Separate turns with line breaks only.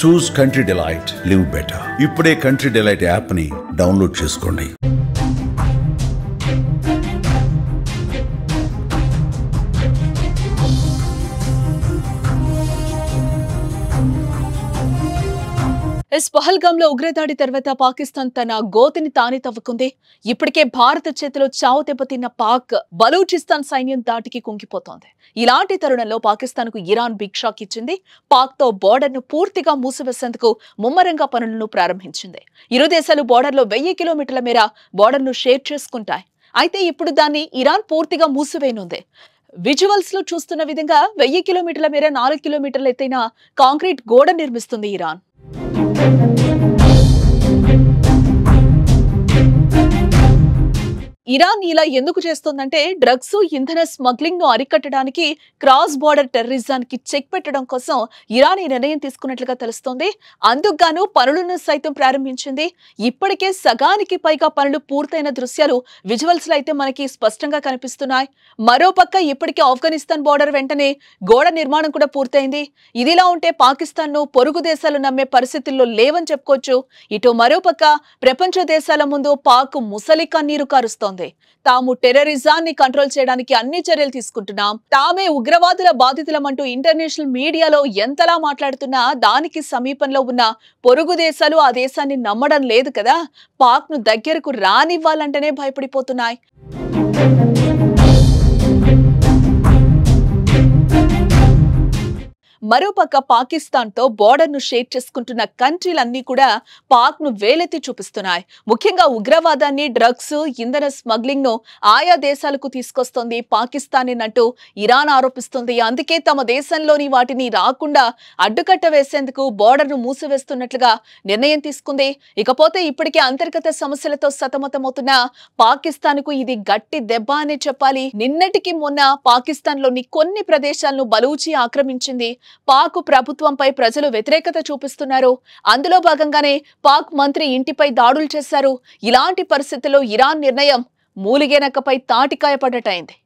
చూస్ country delight, live better. ఇప్పుడే country delight app ని download చేసుకోండి.
పహల్గామ్ లో ఉగ్రదాడి తర్వాత పాకిస్తాన్ తన గోతిని తానే తవ్వుకుంది. ఇప్పటికే భారత చేతిలో చావు దెబ్బతిన్న పాక్ బలూచిస్తాన్ సైన్యం దాటికి కుంగిపోతోంది. ఇలాంటి తరుణంలో పాకిస్తాన్ కు ఇరాన్ బిగ్ షాక్ ఇచ్చింది. పాక్ తో బోర్డర్ ను పూర్తిగా మూసివేసేందుకు ముమ్మరంగా పనులను ప్రారంభించింది. ఇరు దేశాలు బోర్డర్ లో 1000 కిలోమీటర్ల మేర బోర్డర్ ను షేర్ చేసుకుంటాయి. అయితే ఇప్పుడు దాన్ని ఇరాన్ పూర్తిగా మూసివేయనుంది. విజువల్స్ లో చూస్తున్న విధంగా 1000 కిలోమీటర్ల మేర 4 కిలోమీటర్ల ఎత్తైన కాంక్రీట్ గోడ నిర్మిస్తుంది ఇరాన్. ఇరాన్ ఇలా ఎందుకు చేస్తోందంటే డ్రగ్స్, ఇంధన స్మగ్లింగ్ ను అరికట్టడానికి, క్రాస్ బోర్డర్ టెర్రరిజానికి చెక్ పెట్టడం కోసం ఇరాన్ ఈ నిర్ణయం తీసుకున్నట్లుగా తెలుస్తోంది. అందుకుగాను పనులను సైతం ప్రారంభించింది. ఇప్పటికే సగానికి పైగా పనులు పూర్తయిన దృశ్యాలు విజువల్స్ లో అయితే మనకి స్పష్టంగా కనిపిస్తున్నాయి. మరోపక్క ఇప్పటికే ఆఫ్ఘనిస్తాన్ బోర్డర్ వెంటనే గోడ నిర్మాణం కూడా పూర్తయింది. ఇదిలా ఉంటే పాకిస్తాన్ ను పొరుగు దేశాలు నమ్మే పరిస్థితుల్లో లేవని చెప్పుకోవచ్చు. ఇటు మరోపక్క ప్రపంచ దేశాల ముందు పాక్ ముసలి కన్నీరు కారుస్తోంది. తాము టెర్రరిజాన్ని కంట్రోల్ చేయడానికి అన్ని చర్యలు తీసుకుంటున్నాం, తామే ఉగ్రవాదుల బాధితులమంటూ ఇంటర్నేషనల్ మీడియాలో ఎంతలా మాట్లాడుతున్నా దానికి సమీపంలో ఉన్న పొరుగు దేశాలు ఆ దేశాన్ని నమ్మడం లేదు కదా. పాక్ ను దగ్గరకు రానివ్వాలంటేనే భయపడిపోతున్నాయి. మరోపక్క పాకిస్తాన్ తో బోర్డర్ ను షేర్ చేసుకుంటున్న కంట్రీలన్నీ కూడా పాక్ ను వేలెత్తి చూపిస్తున్నాయి. ముఖ్యంగా ఉగ్రవాదాన్ని, డ్రగ్స్, ఇంధన స్మగ్లింగ్ ను ఆయా దేశాలకు తీసుకొస్తోంది పాకిస్తానేనంటూ ఇరాన్ ఆరోపిస్తుంది. అందుకే తమ దేశంలోని వాటిని రాకుండా అడ్డుకట్ట వేసేందుకు బోర్డర్ ను మూసివేస్తున్నట్లుగా నిర్ణయం తీసుకుంది. ఇకపోతే ఇప్పటికే అంతర్గత సమస్యలతో సతమతమవుతున్న పాకిస్తాన్ కు ఇది గట్టి దెబ్బ అనే చెప్పాలి. నిన్నటికి మొన్న పాకిస్తాన్ లోని కొన్ని ప్రదేశాలను బలూచి ఆక్రమించింది. పాక్ ప్రభుత్వంపై ప్రజలు వ్యతిరేకత చూపిస్తున్నారు. అందులో భాగంగానే పాక్ మంత్రి ఇంటిపై దాడులు చేశారు. ఇలాంటి పరిస్థితుల్లో ఇరాన్ నిర్ణయం మూలిగే నక్కపై తాటికాయ పడ్డటైంది.